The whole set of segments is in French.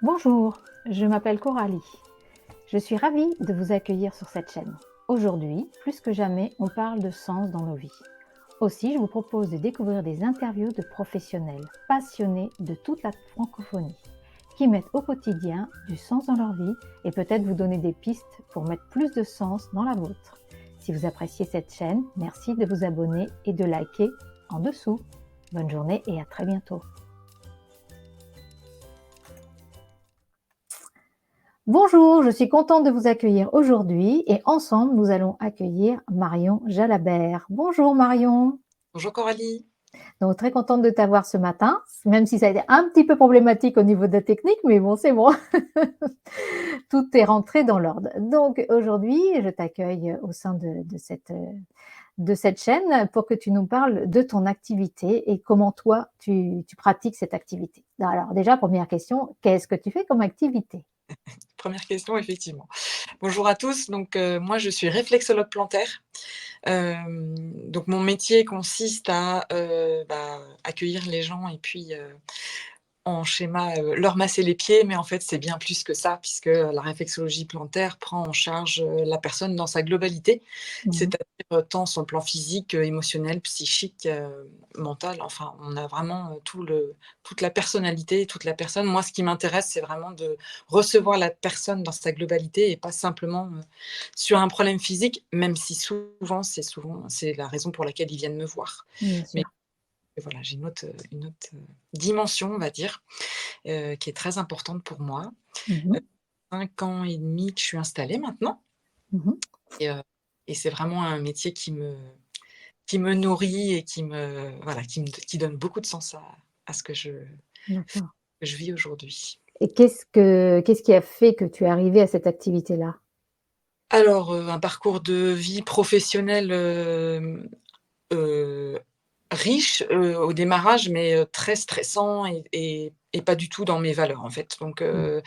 Bonjour, je m'appelle Coralie. Je suis ravie de vous accueillir sur cette chaîne. Aujourd'hui, plus que jamais, on parle de sens dans nos vies. Aussi, je vous propose de découvrir des interviews de professionnels passionnés de toute la francophonie qui mettent au quotidien du sens dans leur vie et peut-être vous donner des pistes pour mettre plus de sens dans la vôtre. Si vous appréciez cette chaîne, merci de vous abonner et de liker en dessous. Bonne journée et à très bientôt. Bonjour, je suis contente de vous accueillir aujourd'hui et ensemble, nous allons accueillir Marion Jalabert. Bonjour Marion. Bonjour Coralie. Donc, très contente de t'avoir ce matin, même si ça a été un petit peu problématique au niveau de la technique, mais bon, c'est bon. Tout est rentré dans l'ordre. Donc, aujourd'hui, je t'accueille au sein de cette chaîne pour que tu nous parles de ton activité et comment toi, tu pratiques cette activité. Alors déjà, première question, qu'est-ce que tu fais comme activité? Première question, effectivement. Bonjour à tous. Donc, moi, je suis réflexologue plantaire. Donc mon métier consiste à, accueillir les gens et puis, en schéma, leur masser les pieds, mais en fait, c'est bien plus que ça puisque la réflexologie plantaire prend en charge, la personne dans sa globalité, Mmh. c'est-à-dire, tant sur le plan physique, émotionnel, psychique, mental, enfin, on a vraiment, toute la personnalité, toute la personne. Moi, ce qui m'intéresse, c'est vraiment de recevoir la personne dans sa globalité et pas simplement, sur un problème physique, même si souvent c'est la raison pour laquelle ils viennent me voir. Bien Mais sûr. voilà, j'ai une autre, dimension, on va dire, qui est très importante pour moi. Mmh mh. 5 ans et demi que je suis installée maintenant Mmh. et heu et c'est vraiment un métier qui me nourrit et qui donne beaucoup de sens à ce D'accord. que je vis aujourd'hui. Et qu'est-ce qui a fait que tu es arrivée à cette activité-là? Alors, un parcours de vie professionnelle, heu, riche, au démarrage, mais très stressant et pas du tout dans mes valeurs, en fait. Donc, Mmh.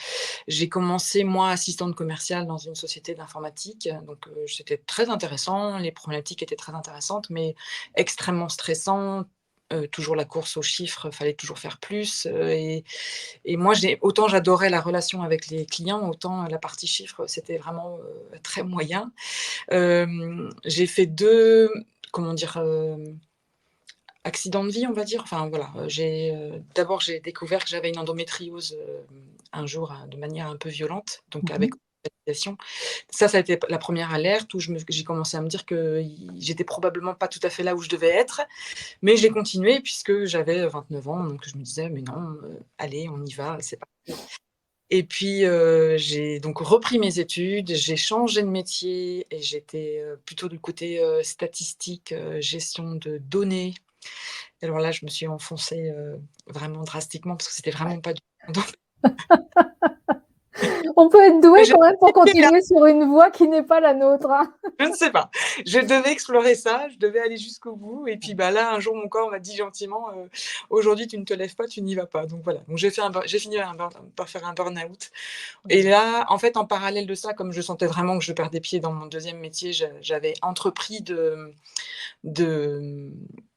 j'ai commencé, moi, assistante commerciale dans une société d'informatique, donc, c'était très intéressant, les problématiques étaient très intéressantes, mais extrêmement stressant, toujours la course aux chiffres, fallait toujours faire plus, et moi, autant j'adorais la relation avec les clients, autant la partie chiffres, c'était vraiment, très moyen. J'ai fait 2 comment dire? Accident de vie, on va dire. Enfin voilà, d'abord j'ai découvert que j'avais une endométriose, un jour, de manière un peu violente, donc Mmh avec mh. hospitalisation. Ça a été la première alerte où j'ai commencé à me dire que j'étais probablement pas tout à fait là où je devais être, mais j'ai continué puisque j'avais 29 ans, donc je me disais: «Mais non, allez, on y va, c'est parti». Et puis, j'ai donc repris mes études, j'ai changé de métier et j'étais, plutôt du côté, statistique, gestion de données. Et alors là, je me suis enfoncée, vraiment drastiquement parce que c'était vraiment pas du tout On peut être doué mais j'ai quand même pour là, continuer sur une voie qui n'est pas la nôtre, hein. je ne sais pas. Je devais explorer ça, je devais aller jusqu'au bout et puis, bah, là, un jour, mon corps m'a dit gentiment, «Aujourd'hui, tu ne te lèves pas, tu n'y vas pas». Donc voilà, donc j'ai fini par faire un burn-out. Et Mmh. là, en fait, en parallèle de ça, comme je sentais vraiment que je perdais pied dans mon deuxième métier, j'avais entrepris de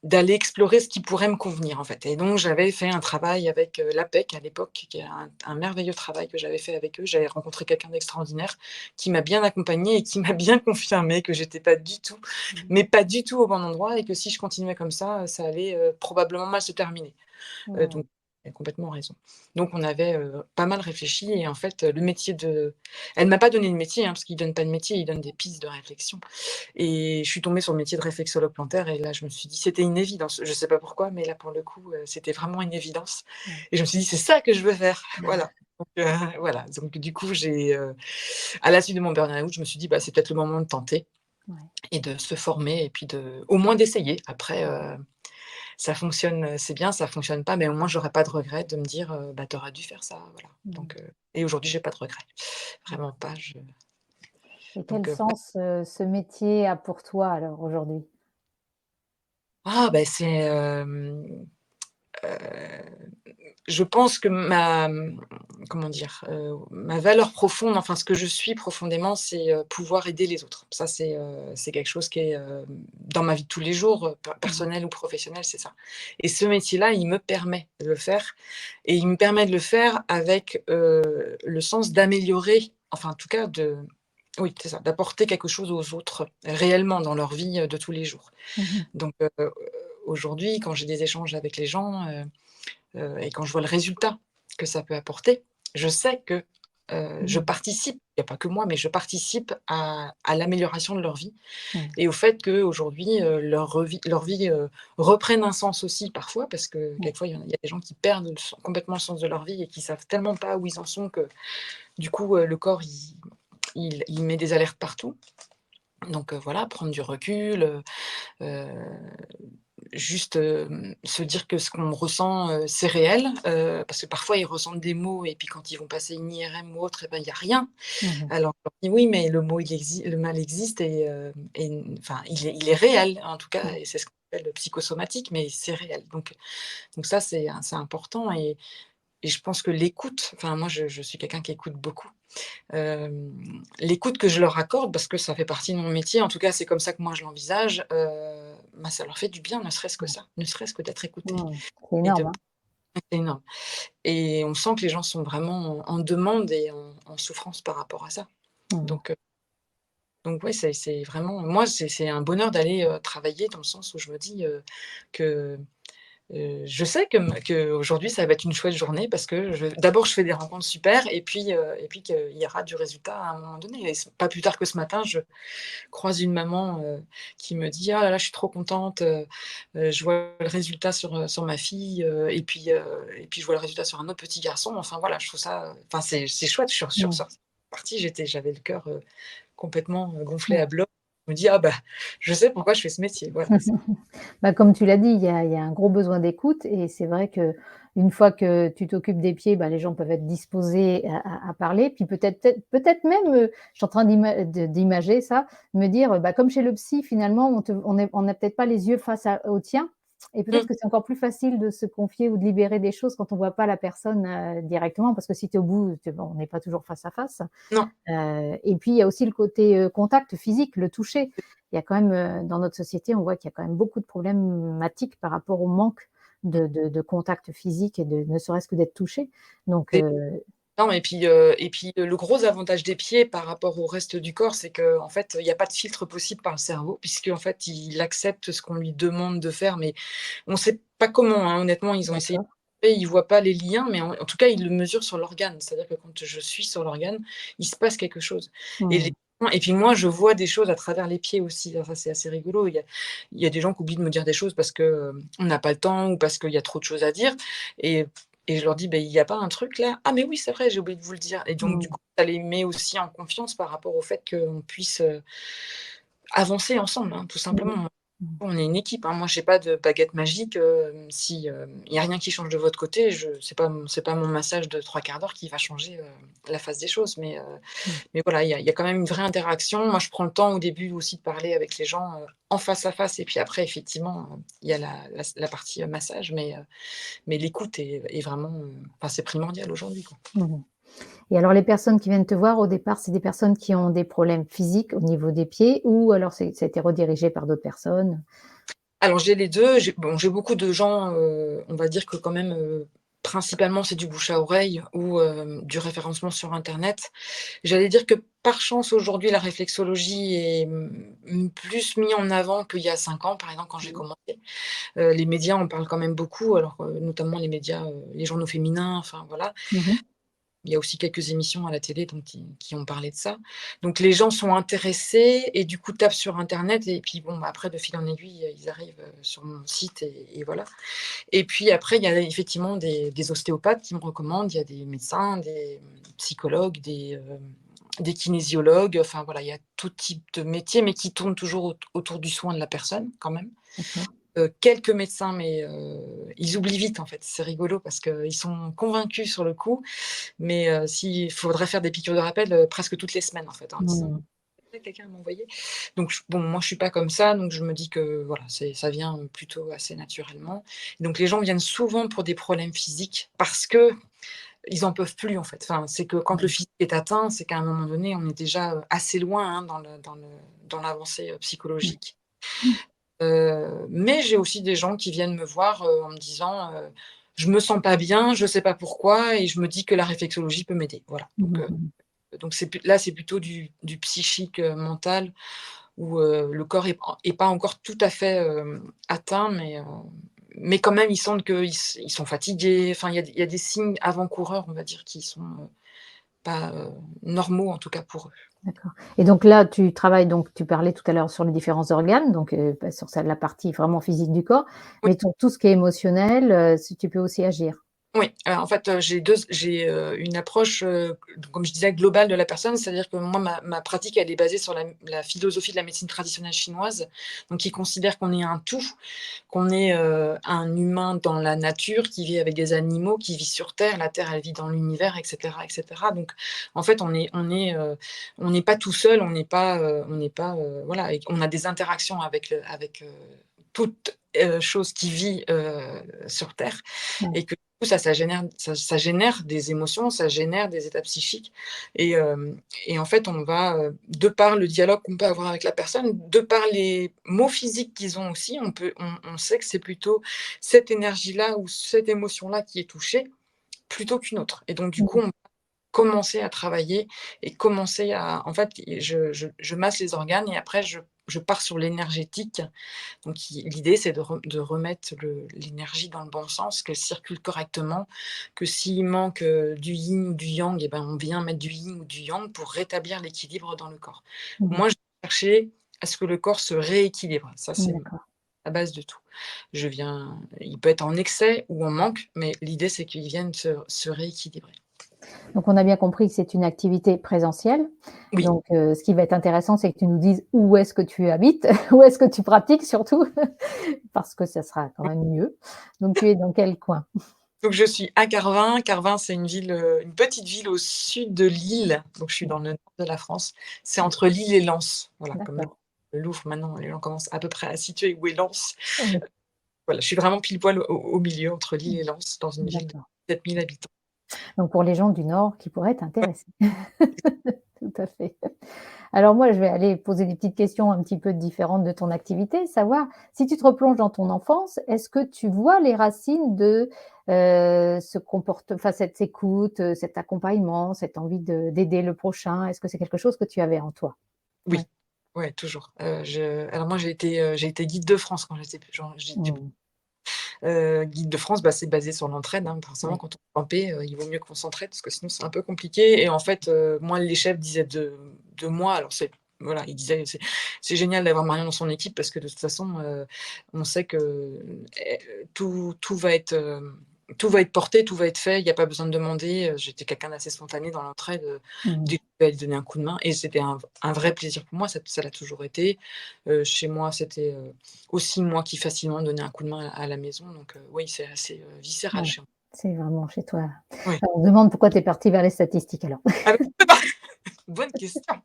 d'aller explorer ce qui pourrait me convenir, en fait. Et donc j'avais fait un travail avec, l'APEC à l'époque, qui est un merveilleux travail que j'avais fait avec eux. J'avais rencontré quelqu'un d'extraordinaire qui m'a bien accompagnée et qui m'a bien confirmé que j'étais pas du tout, Mmh. mais pas du tout au bon endroit et que si je continuais comme ça allait, probablement mal se terminer. Ouais. Donc elle a complètement raison. Donc on avait, pas mal réfléchi et en fait, le métier de elle m'a pas donné le métier, hein, parce qu'ils donnent pas de métier, ils donnent des pistes de réflexion et je suis tombée sur le métier de réflexologue plantaire et là je me suis dit c'était une évidence. Je sais pas pourquoi, mais là pour le coup, c'était vraiment une évidence Ouais. et je me suis dit: «C'est ça que je veux faire». Mmh. Voilà. Donc voilà, donc du coup à la suite de mon burn-out, je me suis dit: «Bah, c'est peut-être le moment de tenter Ouais. et de se former et puis au moins d'essayer». Après, ça fonctionne, c'est bien, ça fonctionne pas, mais au moins j'aurais pas de regret de me dire, «Bah, tu aurais dû faire ça», voilà. Mmh. Donc et aujourd'hui, j'ai pas de regrets. Vraiment D'accord. pas, Et quel donc ouais. sens, ce métier a pour toi alors aujourd'hui? Ah bah, je pense que comment dire? Ma valeur profonde, enfin ce que je suis profondément, c'est, pouvoir aider les autres. Ça, c'est quelque chose qui est, dans ma vie de tous les jours, Mmh. personnelle ou professionnelle, c'est ça. Et ce métier-là, il me permet de le faire et il me permet de le faire avec, le sens d'améliorer, enfin en tout cas de oui, c'est ça, d'apporter quelque chose aux autres, réellement dans leur vie, de tous les jours. Mmh. Donc, aujourd'hui, quand j'ai des échanges avec les gens, et quand je vois le résultat que ça peut apporter, je sais que, je Mmh. participe, il y a pas que moi, mais je participe à l'amélioration de leur vie Mmh. et au fait qu'aujourd'hui, leur vie, reprenne un sens aussi parfois parce que Ouais. quelquefois il y a des gens qui perdent complètement le sens de leur vie et qui savent tellement pas où ils en sont que du coup, le corps il met des alertes partout. Donc, voilà, prendre du recul, heu juste, se dire que ce qu'on ressent, c'est réel, parce que parfois ils ressentent des mots et puis quand ils vont passer une IRM ou autre et ben, il y a rien. Mmh. Alors je leur dis: «Oui, mais le mal existe et enfin il est réel en tout cas Mmh. et c'est ce qu'on appelle le psychosomatique, mais c'est réel». Donc ça c'est important et je pense que l'écoute, enfin moi je suis quelqu'un qui écoute beaucoup. L'écoute que je leur accorde, parce que ça fait partie de mon métier, en tout cas c'est comme ça que moi je l'envisage, bah, ça leur fait du bien, ne serait-ce que Ouais. ça, ne serait-ce que d'être écoutés Mmh. C'est et énorme, de hein. c'est énorme et on sent que les gens sont vraiment en demande et en souffrance par rapport à ça. Mmh. Donc heu, donc ouais, c'est vraiment moi c'est un bonheur d'aller, travailler dans le sens où je me dis, que je sais qu'aujourd'hui, ça va être une chouette journée parce que d'abord, je fais des rencontres super et puis qu'il y aura du résultat à un moment donné et pas plus tard que ce matin, je croise une maman, qui me dit: «Ah là là, je suis trop contente, je vois le résultat sur ma fille, et puis je vois le résultat sur un autre petit garçon». Enfin voilà, je trouve ça, enfin c'est chouette. Je suis Mmh. ressortie partie, j'avais le cœur, complètement, gonflé à Ouais. bloc. Je me dis: «Ah bah, je sais pourquoi je fais ce métier». Voilà. Bah, comme tu l'as dit, il y a un gros besoin d'écoute et c'est vrai qu'une fois que tu t'occupes des pieds, bah, les gens peuvent être disposés à parler. Puis peut-être même, je suis en train d'imager ça, me dire, bah, comme chez le psy finalement on n'a peut-être pas les yeux face à aux tiens et peut-être Mmh. que c'est encore plus facile de se confier ou de libérer des choses quand on voit pas la personne, directement parce que si tu es au bout, tu bon, on n'est pas toujours face à face. Non. Et puis il y a aussi le côté, contact physique, le toucher. Il y a quand même, dans notre société, on voit qu'il y a quand même beaucoup de problématiques par rapport au manque de contact physique et de ne serait-ce que d'être touché. Donc Non et puis, le gros avantage des pieds par rapport au reste du corps, c'est qu'en fait, il y a pas de filtre possible par le cerveau puisqu'en fait, il accepte ce qu'on lui demande de faire, mais on sait pas comment, hein, honnêtement, ils ont essayé, d'accord. ils voient pas les liens, mais en tout cas, ils le mesurent sur l'organe. C'est-à-dire que quand je suis sur l'organe, il se passe quelque chose et les Mmh. et puis moi, je vois des choses à travers les pieds aussi. Ça, c'est assez rigolo. Il y a des gens qui oublient de me dire des choses parce que, on n'a pas le temps ou parce qu'il y a trop de choses à dire et et je leur dis: «Beh, il y a pas un truc là? Ah mais oui, c'est vrai, j'ai oublié de vous le dire» et donc du Mmh. coup, ça les met aussi en confiance par rapport au fait qu'on puisse, avancer ensemble, hein, tout Mmh. simplement. Mmh. On est une équipe, hein. Moi, j'ai pas de baguette magique, si, il y a rien qui change de votre côté, c'est pas mon massage de 3/4 d'heure qui va changer, la face des choses, Mmh. mais voilà, il y a quand même une vraie interaction. Moi, je prends le temps au début aussi de parler avec les gens, en face à face et puis après effectivement, il y a la partie, massage, mais l'écoute est vraiment, enfin, c'est primordial aujourd'hui, quoi. Mmh. Et alors les personnes qui viennent te voir au départ, c'est des personnes qui ont des problèmes physiques au niveau des pieds ou alors ça a été redirigé par d'autres personnes? Alors j'ai les 2. J'ai beaucoup de gens, on va dire que quand même, principalement c'est du bouche à oreille ou du référencement sur internet. J'allais dire que par chance aujourd'hui la réflexologie est, plus mis en avant qu'il y a 5 ans, par exemple quand j'ai Mmh. commencé. Les médias en parlent quand même beaucoup alors, notamment les médias, les journaux féminins, enfin voilà. Mmh mh. Il y a aussi quelques émissions à la télé donc qui ont parlé de ça. Donc les gens sont intéressés et du coup tapent sur internet et puis bon, bah, après de fil en aiguille, ils arrivent, sur mon site et voilà. Et puis après il y a effectivement des ostéopathes qui me recommandent, il y a des médecins, des psychologues, des kinésiologues, enfin voilà, il y a tout type de métier mais qui tournent toujours autour du soin de la personne quand même. D'accord. Quelques médecins mais ils oublient vite en fait. C'est rigolo parce qu'ils sont convaincus sur le coup mais s'il faudrait faire des piqûres de rappel, presque toutes les semaines, en fait, hein. Ils sont Mmh. quelqu'un m'a envoyé. Donc bon, moi je suis pas comme ça, donc je me dis que voilà, ça vient plutôt assez naturellement. Donc les gens viennent souvent pour des problèmes physiques parce que ils en peuvent plus en fait. Enfin, c'est que quand le Mmh. physique est atteint, c'est qu'à un moment donné, on est déjà, assez loin, hein, dans l'avancée, Mmh. psychologique. Mais j'ai aussi des gens qui viennent me voir, en me disant, «Je me sens pas bien, je sais pas pourquoi et je me dis que la réflexologie peut m'aider». Voilà, Mmh mh. donc c'est plutôt du psychique, mental où, le corps est pas encore tout à fait, atteint, mais quand même ils sentent ils sont fatigués. Enfin, il y a des signes avant-coureurs, on va dire, qui sont, pas, normaux, en tout cas pour eux. D'accord et donc là, tu travailles donc tu parlais tout à l'heure sur les différents organes, donc bah, sur ça la partie vraiment physique du corps, Oui. mais pour tout ce qui est émotionnel, si tu peux aussi agir? Oui, en fait, j'ai, une approche, comme je disais, globale de la personne. C'est-à-dire que moi, ma pratique, elle est basée sur la philosophie de la médecine traditionnelle chinoise, donc qui considère qu'on est un tout, qu'on est, un humain dans la nature, qui vit avec des animaux, qui vit sur terre. La terre, elle vit dans l'univers et cetera et cetera. Donc en fait, on n'est pas tout seul, on n'est pas, voilà, et on a des interactions avec, toute, chose qui vit, sur terre Ouais. et que coup, ça génère des émotions, ça génère des états psychiques et et en fait, on va, de par le dialogue qu'on peut avoir avec la personne, de par les mots physiques qu'ils ont aussi, on sait que c'est plutôt cette énergie-là ou cette émotion-là qui est touchée, plutôt qu'une autre et donc du coup, Mmh. on commencer à travailler et commencer à en fait, je masse les organes et après je pars sur l'énergétique donc l'idée, c'est de remettre l'énergie dans le bon sens, qu'elle circule correctement, que s'il manque, du yin ou du yang et ben, on vient mettre du yin ou du yang pour rétablir l'équilibre dans le corps. Mmh. Moi, je vais chercher à ce que le corps se rééquilibre. Ça, c'est D'accord. la base de tout. Il peut être en excès ou en manque, mais l'idée, c'est qu'il vienne se rééquilibrer. Donc on a bien compris que c'est une activité présentielle. Oui. Donc ce qui va être intéressant, c'est que tu nous dises où est-ce que tu habites, où est-ce que tu pratiques surtout, parce que ça sera quand même mieux. Donc tu es dans quel coin? Donc je suis à Carvin. Carvin, c'est une petite ville au sud de Lille, donc je suis dans le nord de la France. C'est Mmh. entre Lille et Lens, voilà, comme D'accord. le Louvre maintenant, les gens commencent à peu près à situer où est Lens. Oui. Voilà, je suis vraiment pile poil au milieu entre Lille Mmh. et Lens, dans une ville de D'accord. 7 000 habitants. Donc pour les gens du Nord qui pourraient être Ouais, intéressés. Tout à fait. Alors moi, je vais aller poser des petites questions un petit peu différentes de ton activité, savoir si tu te replonges dans ton enfance, est-ce que tu vois les racines de, cette écoute, cet accompagnement, cette envie d'aider le prochain? Est-ce que c'est quelque chose que tu avais en toi? oui, Ouais. ouais, toujours. Alors moi j'ai été guide de France quand j'étais plus Mmh. guide de France, bah, c'est basé sur l'entraide, hein. Forcément Oui. quand on est campé, il vaut mieux qu'on s'entraide parce que sinon c'est un peu compliqué et en fait, moi les chefs disaient de moi, alors voilà, ils disaient: «C'est génial d'avoir Marion dans son équipe parce que de toute façon, on sait que, tout va être, tout va être porté, tout va être fait, il y a pas besoin de demander». J'étais quelqu'un d'assez spontané dans l'entraide, Mmh. dès que je pouvais lui donner un coup de main et c'était un vrai plaisir pour moi, ça l'a toujours été. Chez moi, c'était, aussi moi qui facilement donnais un coup de main à la maison donc oui, c'est assez, viscéral Ouais. chez moi. C'est vraiment chez toi. Oui. Alors on se demande pourquoi tu es partie vers les statistiques alors? Ah bah, bonne question.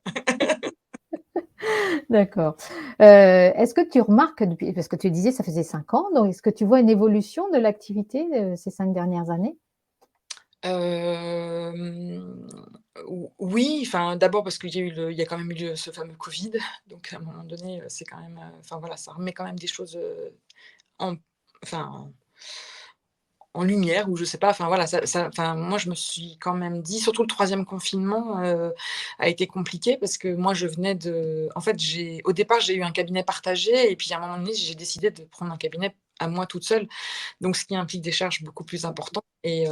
D'accord. Est-ce que tu remarques depuis parce que tu disais ça faisait 5 ans, donc est-ce que tu vois une évolution de l'activité, ces 5 dernières années? Hem, oui, enfin, d'abord parce il y a quand même eu ce fameux covid, donc à un moment donné, c'est quand même, enfin voilà, ça remet quand même des choses, en enfin en lumière ou je sais pas, enfin voilà, enfin moi je me suis quand même dit surtout le troisième confinement, a été compliqué parce que moi je venais de en fait au départ j'ai eu un cabinet partagé et puis à un moment donné j'ai décidé de prendre un cabinet à moi toute seule, donc ce qui implique des charges beaucoup plus importantes et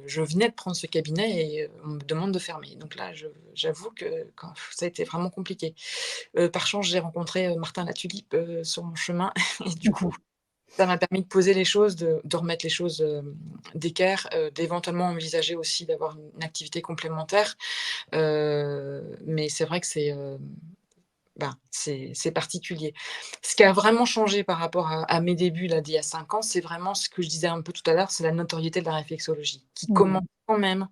je venais de prendre ce cabinet et on me demande de fermer. Donc là j'avoue que quand ça a été vraiment compliqué. Par chance j'ai rencontré, Martin Latulipe, sur mon chemin et du Mmh. coup ça m'a permis de poser les choses, de remettre les choses, d'équerre, d'éventuellement envisager aussi d'avoir une activité complémentaire. Mais c'est vrai que c'est particulier. Ce qui a vraiment changé par rapport à mes débuts là d'il y a 5 ans, c'est vraiment ce que je disais un peu tout à l'heure, c'est la notoriété de la réflexologie qui commence Mmh. quand même.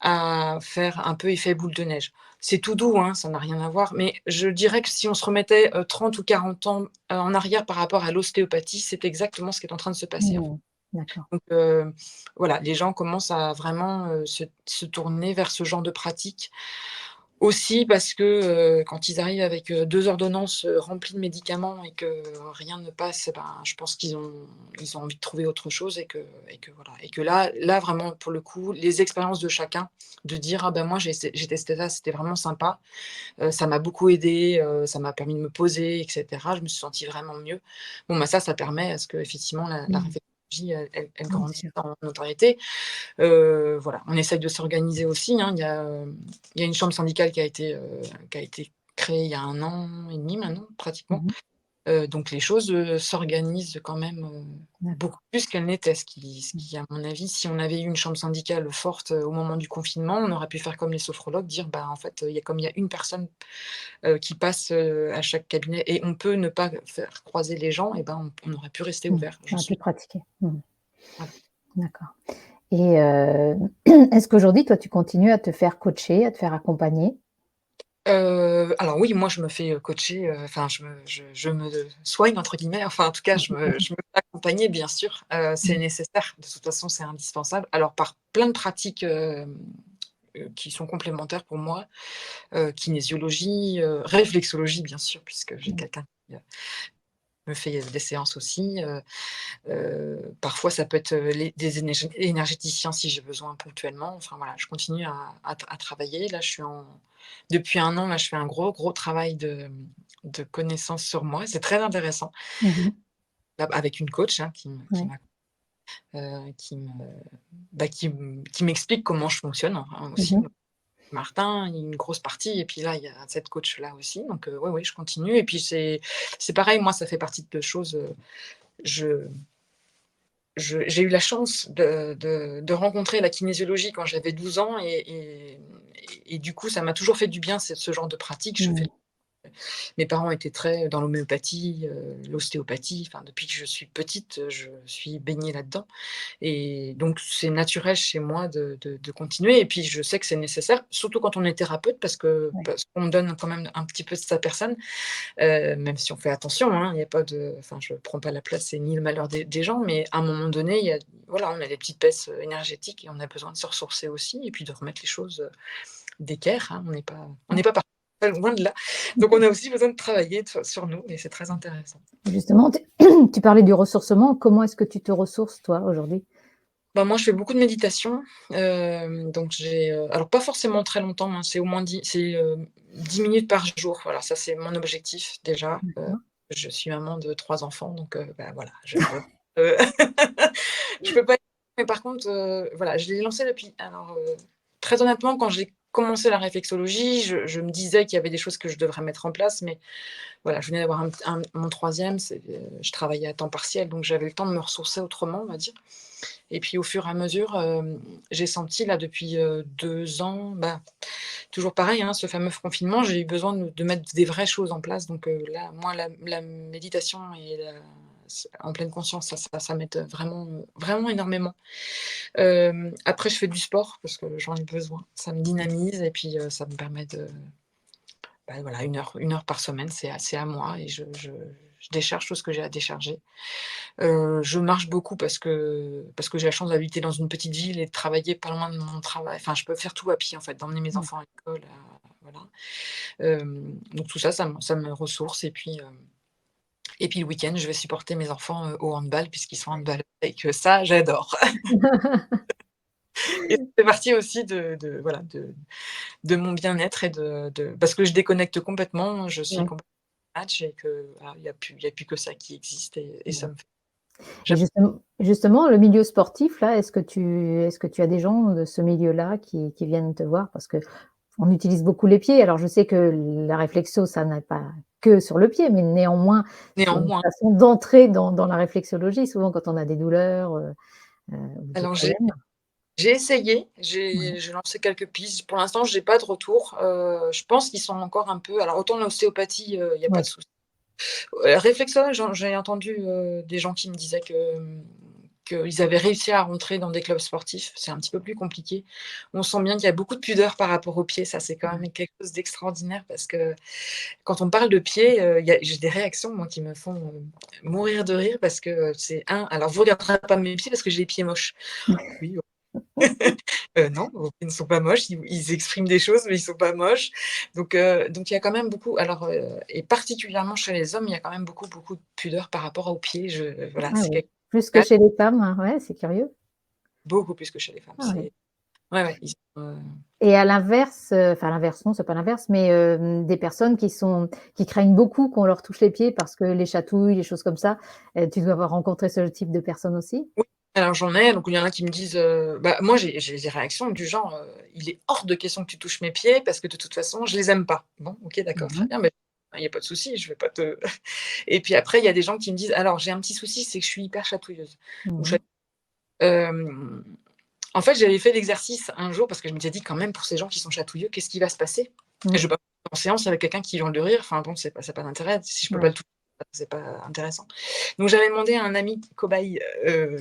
à faire un peu effet boule de neige. C'est tout doux, hein, ça n'a rien à voir, mais je dirais que si on se remettait, 30 ou 40 ans, en arrière par rapport à l'ostéopathie, c'est exactement ce qui est en train de se passer, en fait. Mmh. D'accord. Donc voilà, les gens commencent à vraiment, se tourner vers ce genre de pratique. Aussi parce que, quand ils arrivent avec, 2 ordonnances, remplies de médicaments et que rien ne passe, ben, je pense qu'ils ont envie de trouver autre chose et que voilà et que là vraiment pour le coup, les expériences de chacun, de dire: «Ah ben moi j'ai testé ça, c'était vraiment sympa, ça m'a beaucoup aidé, ça m'a permis de me poser et cetera. Je me suis sentie vraiment mieux». Bon bah ça permet à ce qu'effectivement la Mmh. réflexologie elle Bien grandisse sûr. en notoriété. Voilà, on essaye de s'organiser aussi, hein. Il y a une chambre syndicale qui a été créée il y a 1 an et demi maintenant, pratiquement. Mmh. Donc les choses, s'organisent quand même, beaucoup D'accord. plus qu'elles n'étaient. Ce Mmh. qui, à mon avis, si on avait eu une chambre syndicale forte, au moment du confinement, on aurait pu faire comme les sophrologues, dire: «Bah, en fait, il y a une personne, qui passe, à chaque cabinet et on peut ne pas faire croiser les gens» et ben, on aurait pu rester Mmh. ouvert. Tu aurais pu pratiquer. Mmh. Voilà. D'accord. Et est-ce qu'aujourd'hui, toi, tu continues à te faire coacher, à te faire accompagner? Alors oui, moi je me fais, coacher, enfin je me «soigne» entre guillemets, enfin en tout cas je me fais accompagner bien sûr, c'est Mmh. nécessaire, de toute façon c'est indispensable. Alors par plein de pratiques, qui sont complémentaires pour moi, kinésiologie, réflexologie bien sûr puisque j'ai Mmh. quelqu'un qui, me fait des séances aussi, parfois ça peut être, des énergéticiens si j'ai besoin ponctuellement. Enfin voilà, je continue à travailler. Là, je suis en depuis 1 an, là, je fais un gros, gros travail de connaissance sur moi. C'est très intéressant. Mmh mh. Là, avec une coach, hein, Ouais. qui me qui m'explique comment je fonctionne, hein, Mmh aussi. mh. Martin, il y a une grosse partie et puis là, il y a cette coach-là aussi. Donc oui, oui, je continue et puis c'est pareil, moi, ça fait partie de choses, je j'ai eu la chance de rencontrer la kinésiologie quand j'avais 12 ans et du coup, ça m'a toujours fait du bien, ce genre de pratique. Je fais Mmh. Mes parents étaient très dans l'homéopathie, l'ostéopathie, enfin depuis que je suis petite, je suis baignée là-dedans et donc c'est naturel chez moi de continuer et puis je sais que c'est nécessaire, surtout quand on est thérapeute Ouais. parce qu'on donne quand même un petit peu de sa personne. Même si on fait attention, hein, il y a pas de enfin, je prends pas la place et ni le malheur des gens, mais à un moment donné, il y a voilà, on a des petites baisses, énergétiques et on a besoin de se ressourcer aussi et puis de remettre les choses, d'équerre, hein. On Ouais. n'est pas parfait, loin de là. Donc on a aussi besoin de travailler sur nous et c'est très intéressant. Justement, tu tu parlais du ressourcement. Comment est-ce que tu te ressources, toi, aujourd'hui? Bah, moi, je fais beaucoup de méditation, donc alors pas forcément très longtemps, hein, c'est au moins 10 minutes par jour. Voilà, ça c'est mon objectif déjà. D'accord. Je suis maman de 3 enfants, donc bah, voilà, je peux heu, je peux pas mais par contre, voilà, je l'ai lancé depuis alors, très honnêtement, quand j'ai commencé la réflexologie, je me disais qu'il y avait des choses que je devrais mettre en place, mais voilà, je venais d'avoir mon 3e, je travaillais à temps partiel, donc j'avais le temps de me ressourcer autrement, on va dire. Et puis au fur et à mesure, j'ai senti là depuis, 2 ans, bah, toujours pareil, hein, ce fameux confinement, j'ai eu besoin de mettre des vraies choses en place. Donc là, moi, la méditation et en pleine conscience, ça m'aide vraiment, vraiment énormément. Après je fais du sport parce que j'en ai besoin. Ça me dynamise et puis, ça me permet de bah, voilà, 1 heure par semaine, c'est à moi et je décharge tout ce que j'ai à décharger. Je marche beaucoup parce que j'ai la chance d'habiter dans une petite ville et de travailler pas loin de mon travail. Enfin, je peux faire tout à pied, en fait, d'emmener mes Ouais. enfants à l'école, voilà. Donc tout ça, ça me ressource et puis le week-end, je vais supporter mes enfants, au handball puisqu'ils sont handballeurs et que ça, j'adore et ça fait partie aussi de voilà, de mon bien-être et parce que je déconnecte complètement, je suis Ouais. complètement match et que, voilà, il y a plus que ça qui existe et ça Ouais. me fait Et j'aime justement, le milieu sportif là, est-ce que tu as des gens de ce milieu-là qui viennent te voir? Parce qu'on utilise beaucoup les pieds. Alors je sais que la réflexo, ça n'est pas que sur le pied, mais néanmoins, c'est une néanmoins façon d'entrer dans la réflexologie, souvent quand on a des douleurs, ou des alors problèmes. j'ai essayé, Ouais, j'ai lancé quelques pistes. Pour l'instant, j'ai pas de retour. Je pense qu'ils sont encore un peu alors autant l'ostéopathie, il y a pas de ouais. souci. Réflexologue, j'ai entendu, des gens qui me disaient que, qu'ils avaient réussi à rentrer dans des clubs sportifs. C'est un petit peu plus compliqué. On sent bien qu'il y a beaucoup de pudeur par rapport aux pieds. Ça, c'est quand même quelque chose d'extraordinaire parce que quand on parle de pieds, j'ai des réactions, moi, qui me font, mourir de rire parce que, c'est alors vous regarderez pas mes pieds parce que j'ai les pieds moches. Oui, non, vos pieds ne sont pas moches, ils expriment des choses, mais ils sont pas moches. Donc il y a quand même beaucoup et particulièrement chez les hommes, il y a quand même beaucoup, beaucoup de pudeur par rapport aux pieds. Voilà, Ah c'est oui, quelque plus que chez les femmes, hein, ouais, c'est curieux. beaucoup plus que chez les femmes. Ah ouais. Ouais, ouais, ils sont, Et à l'inverse, enfin l'inverse non, c'est pas l'inverse, mais des personnes qui craignent beaucoup qu'on leur touche les pieds parce que les chatouilles, les choses comme ça, tu dois avoir rencontré ce type de personnes aussi? oui, alors j'en ai, donc il y en a qui me disent, bah, moi j'ai des réactions du genre, «Il est hors de question que tu touches mes pieds parce que de toute façon je les aime pas». Bon, OK, d'accord, Mmh très mh. bien, mais il y a pas de souci, je vais pas te et puis après il y a des gens qui me disent: «Alors j'ai un petit souci, c'est que je suis hyper chatouilleuse» ou Mmh chat mh. hem, en fait, j'avais fait l'exercice un jour parce que je m'étais dit: «Quand même pour ces gens qui sont chatouilleux, qu'est-ce qui va se passer?» Et Mmh. je vais pas en séance avec quelqu'un qui hurle de rire, enfin bon, c'est pas d'intérêt. Si je peux pas Ouais. le toucher, c'est pas intéressant. Donc j'avais demandé à un ami cobaye,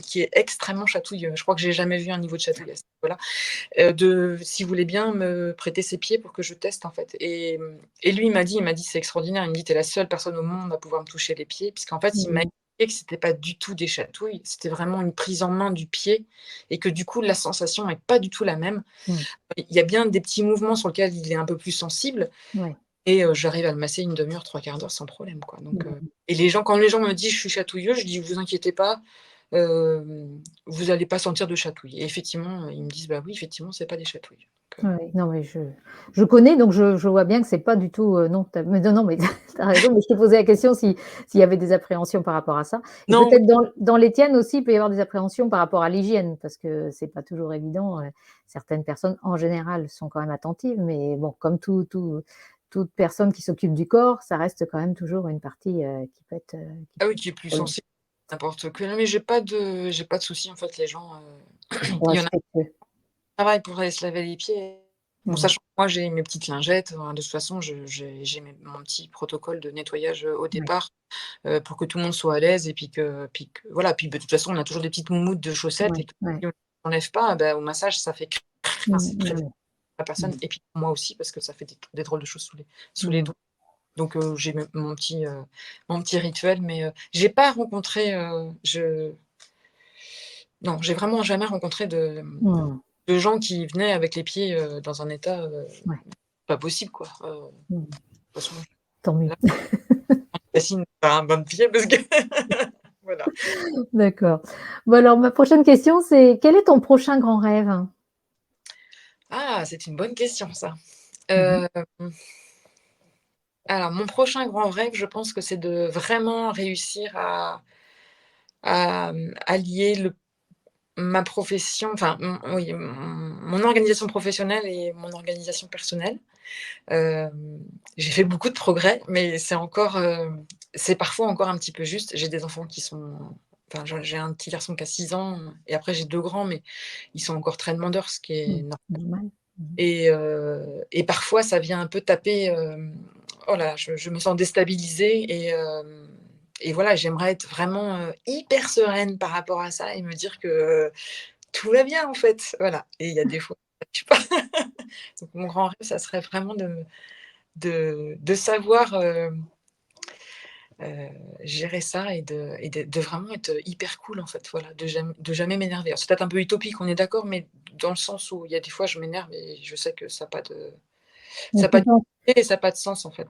qui est extrêmement chatouilleux, je crois que j'ai jamais vu un niveau de chatouille à ce niveau-là, de s'il voulait bien me prêter ses pieds pour que je teste, en fait et lui, il m'a dit: «C'est extraordinaire», il me dit: «Tu es la seule personne au monde à pouvoir me toucher les pieds», puisqu'en fait, il m'a Mmh. expliqué que c'était pas du tout des chatouilles, c'était vraiment une prise en main du pied et que du coup, la sensation est pas du tout la même. Mmh. Il y a bien des petits mouvements sur lesquels il est un peu plus sensible Ouais. et j'arrive à le masser une demi heure, 3/4 d'heure sans problème, quoi, Mmh. et quand les gens me disent: «Je suis chatouilleuse», je dis: «Vous inquiétez pas, vous allez pas sentir de chatouille» et effectivement, ils me disent: «Bah oui, effectivement, c'est pas des chatouilles». Ouais, non, mais je connais, donc je vois bien que c'est pas du tout, non, mais non, non, mais tu as raison, mais je te posais la question s'il y avait des appréhensions par rapport à ça et Non, oui, peut-être dans les tiennes aussi, il peut y avoir des appréhensions par rapport à l'hygiène parce que c'est pas toujours évident, certaines personnes, en général, sont quand même attentives, mais bon, comme toute personne qui s'occupe du corps, ça reste quand même toujours une partie, qui ah peut oui, être qui est plus problématique. sensible à n'importe que mais j'ai pas de souci, en fait, les gens, Ils sont il y en a qui respectueux. travaillent pour aller se laver les pieds. Bon, Mmh. sachant que moi, j'ai mes petites lingettes, de toute façon, j'ai mon petit protocole de nettoyage, au Ouais, départ. Pour que tout le monde soit à l'aise et puis que voilà, puis bah, de toute façon, on a toujours des petites moumoutes de chaussettes ouais, et que ouais. si on n'enlève pas, bah, au massage, ça fait enfin, Mmh, c'est très ouais, bien ouais. pour la personne Mmh. et puis pour moi aussi parce que ça fait des drôles de choses sous les Mmh. doigts. Donc j'ai mon petit rituel, mais j'ai pas rencontré, je non, j'ai vraiment jamais rencontré Mmh. de gens qui venaient avec les pieds, dans un état, Ouais. pas possible, quoi. Mmh. De toute façon, Tant mieux. là, Yacine a un bon pied parce que voilà. D'accord. Bon alors ma prochaine question, c'est quel est ton prochain grand rêve? Ah, c'est une bonne question ça. Mmh mh. Hem, alors mon prochain grand rêve, je pense que c'est de vraiment réussir à allier ma profession, enfin, oui, mon organisation professionnelle et mon organisation personnelle. J'ai fait beaucoup de progrès, mais c'est parfois encore un petit peu juste. J'ai des enfants qui sont enfin, j'ai un petit garçon qui a 6 ans et après j'ai 2 grands, mais ils sont encore très demandeurs, ce qui est Mmh. Normal. Mmh. et parfois ça vient un peu taper, oh là, je me sens déstabilisée et voilà, j'aimerais être vraiment, hyper sereine par rapport à ça et me dire que, tout va bien en fait, voilà et il y a des fois, je sais pas. Donc mon grand rêve, ça serait vraiment de savoir, gérer ça et de vraiment être hyper cool en fait, voilà, de jamais m'énerver. Alors c'est peut-être un peu utopique, on est d'accord, mais dans le sens où il y a des fois je m'énerve et je sais que Mais ça a pas d'utilité et ça a pas de sens en fait,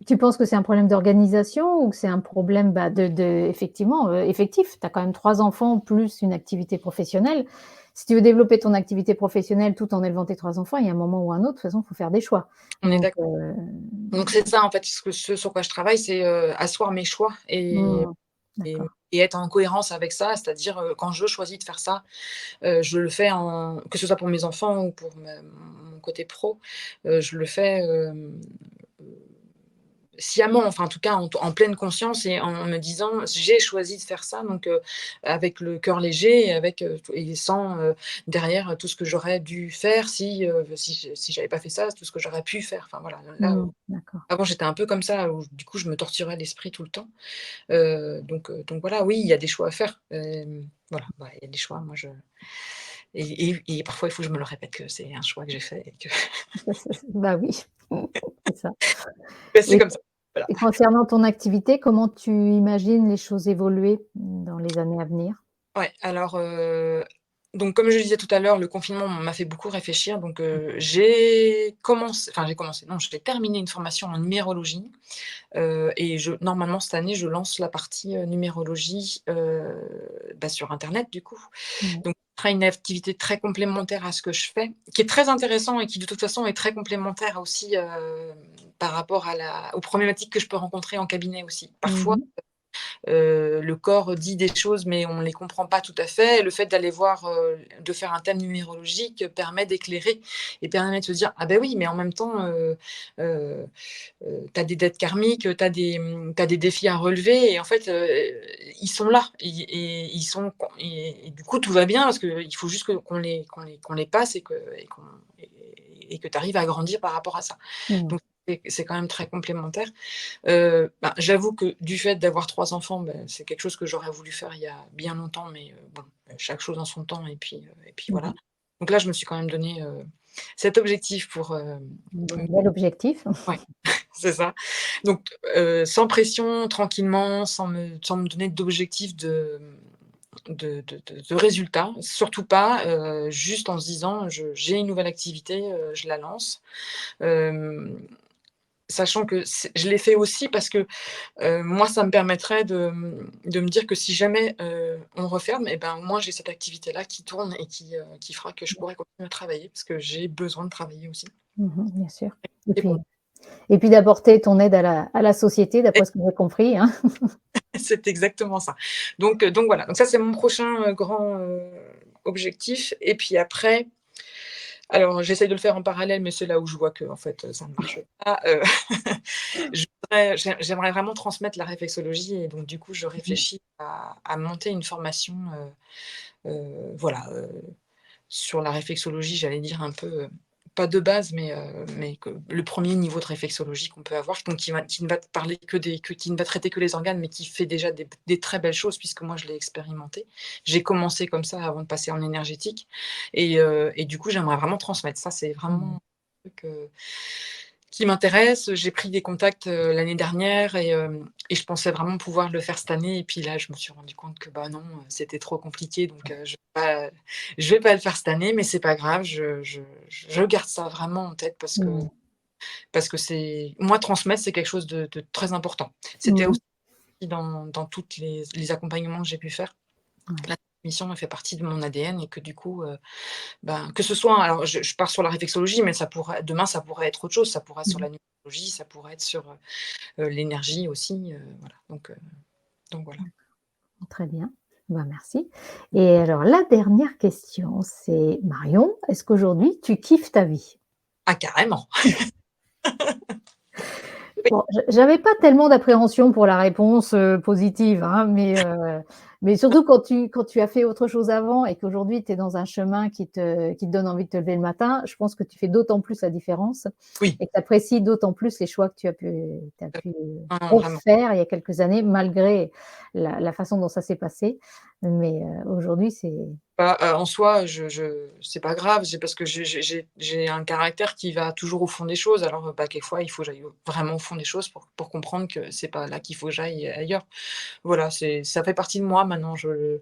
tu penses que c'est un problème d'organisation ou que c'est un problème, bah, de effectivement, effectif? Tu as quand même 3 enfants plus une activité professionnelle. Si tu veux développer ton activité professionnelle tout en élevant tes 3 enfants, il y a un moment ou un autre, de toute façon, il faut faire des choix. on est Donc d'accord. Donc c'est ça en fait, ce sur quoi je travaille, c'est, asseoir mes choix mmh, et d'accord. et être en cohérence avec ça. C'est-à-dire, quand je choisis de faire ça, je le fais que ce soit pour mes enfants ou pour mon côté pro, je le fais, sciemment, enfin en tout cas en pleine conscience et en me disant: «J'ai choisi de faire ça», donc avec le cœur léger et avec, et sans, derrière tout ce que j'aurais dû faire si j'avais pas fait ça, tout ce que j'aurais pu faire. Enfin voilà, là, D'accord. avant j'étais un peu comme ça où du coup je me torturais l'esprit tout le temps. Donc voilà, oui, il y a des choix à faire. Voilà, bah, il y a des choix, moi je et parfois il faut que je me le répète que c'est un choix que j'ai fait et que Bah oui, c'est ça. bah, c'est Et comme ça. Voilà. et concernant ton activité, comment tu imagines les choses évoluer dans les années à venir? Ouais, alors, donc comme je le disais tout à l'heure, le confinement m'a fait beaucoup réfléchir, donc j'ai commencé, non, j'ai terminé une formation en numérologie, et normalement cette année, je lance la partie, numérologie, bah, sur internet du coup. Ouais. Donc ce sera une activité très complémentaire à ce que je fais, qui est très intéressant et qui de toute façon est très complémentaire aussi, par rapport aux problématiques que je peux rencontrer en cabinet aussi. Parfois, Mmh. le corps dit des choses, mais on ne les comprend pas tout à fait. Le fait d'aller voir, de faire un thème numérologique permet d'éclairer et permet de se dire: «Ah ben oui, mais en même temps, heu tu as des dettes karmiques, tu as des défis à relever et en fait, ils sont là et ils sont et du coup, tout va bien parce qu'il faut juste qu'on les passe et que tu arrives à grandir par rapport à ça». Mmh. Donc c'est quand même très complémentaire. Ben, j'avoue que du fait d'avoir 3 enfants, ben, c'est quelque chose que j'aurais voulu faire il y a bien longtemps, mais bon, chaque chose en son temps et puis Mmh voilà. mh. Donc là, je me suis quand même donné, cet objectif pour, Bel objectif. ouais, c'est ça. Donc sans pression, tranquillement, sans me donner d'objectif de résultats, surtout pas, juste en se disant: «J'ai une nouvelle activité, je la lance». Hem, Sachant que je l'ai fait aussi parce que moi, ça me permettrait de me dire que si jamais, on referme et ben, au moins j'ai cette activité-là qui tourne et qui fera que je pourrai continuer à travailler parce que j'ai besoin de travailler aussi. Mmh, bien sûr. Et Et puis pour et puis d'apporter ton aide à la société, d'après ce que j'ai compris, hein? c'est exactement ça. Donc voilà, donc ça c'est mon prochain, grand, objectif et puis après, alors j'essaye de le faire en parallèle, mais c'est là où je vois qu'en fait, ça ne marche pas, j'aimerais vraiment transmettre la réflexologie et donc du coup, je Mmh. réfléchis à monter une formation, voilà, sur la réflexologie, j'allais dire un peu, pas de base, mais que le premier niveau de réflexologie qu'on peut avoir, donc qui ne va te parler qui ne va traiter que les organes, mais qui fait déjà des très belles choses puisque moi je l'ai expérimenté. J'ai commencé comme ça avant de passer en énergétique et du coup, j'aimerais vraiment transmettre. Ça, c'est Mmh. vraiment un truc, qui m'intéresse. J'ai pris des contacts, l'année dernière et je pensais vraiment pouvoir le faire cette année et puis là, je me suis rendu compte que, bah, non, c'était trop compliqué donc je vais pas le faire cette année, mais c'est pas grave, je garde ça vraiment en tête Mmh. parce que c'est moi, transmettre, c'est quelque chose de très important. C'était Mmh. aussi dans toutes les accompagnements que j'ai pu faire. Ouais. La transmission, elle fait partie de mon ADN et que du coup, ben, que ce soit alors je pars sur la réflexologie, mais demain, ça pourrait être autre chose. Ça pourrait être sur Mmh. la numérologie, ça pourrait être sur, l'énergie aussi, voilà, donc voilà. Très bien. Bah, merci. Et alors la dernière question, c'est Marion, est-ce qu'aujourd'hui tu kiffes ta vie? Ah carrément! Oui, Bon, j'avais pas tellement d'appréhension pour la réponse, positive, hein, mais surtout quand tu as fait autre chose avant et qu'aujourd'hui tu es dans un chemin qui te donne envie de te lever le matin, je pense que tu fais d'autant plus la différence oui, et que tu apprécies d'autant plus les choix que tu as pu non, non, vraiment. refaire il y a quelques années malgré la façon dont ça s'est passé. Mais, aujourd'hui c'est Bah, en soi, c'est pas grave, c'est parce que j'ai un caractère qui va toujours au fond des choses. Alors, bah, quelquefois, il faut que j'aille vraiment au fond des choses pour comprendre que c'est pas là qu'il faut que j'aille ailleurs. Voilà, ça fait partie de moi maintenant, je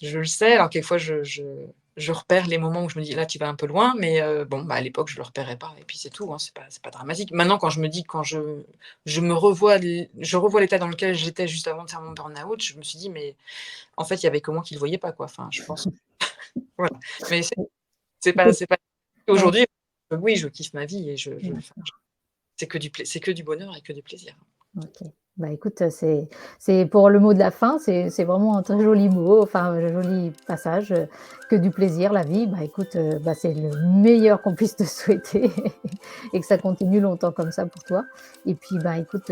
le sais. Alors quelquefois, je repère les moments où je me dis: «Là, tu vas un peu loin», mais bon, bah, à l'époque, je le repérais pas et puis c'est tout, hein, c'est pas dramatique. Maintenant, quand je revois l'état dans lequel j'étais juste avant de faire mon burn-out, je me suis dit: «Mais en fait, il y avait que moi qui le voyais pas, quoi». Enfin, je pense voilà, mais c'est pas ouais, aujourd'hui, oui, je kiffe ma vie et enfin, d'accord. c'est que du bonheur et que du plaisir. OK. Bah, écoute, c'est pour le mot de la fin, c'est vraiment un très joli mot, enfin, un joli passage, que du plaisir, la vie. Bah, écoute, bah, c'est le meilleur qu'on puisse te souhaiter et que ça continue longtemps comme ça pour toi et puis, bah, écoute,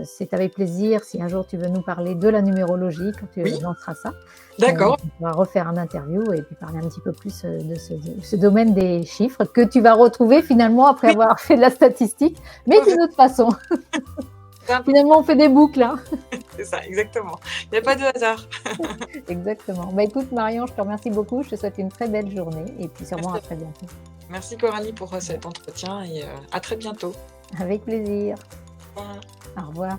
c'est avec plaisir si un jour tu veux nous parler de la numérologie, quand tu Oui, lanceras ça, d'accord. on pourra refaire un interview et puis parler un petit peu plus, de ce domaine des chiffres que tu vas retrouver finalement après Oui, avoir fait de la statistique, mais tout à fait. d'une autre façon. C'est un peu Finalement, on fait des boucles, hein. c'est ça, exactement. Il y a pas de hasard. Exactement. Bah, écoute Marion, je te remercie beaucoup. Je te souhaite une très belle journée et puis sûrement Merci à très bientôt. merci Coralie pour, cet entretien et à très bientôt. Avec plaisir. Au revoir. Au revoir.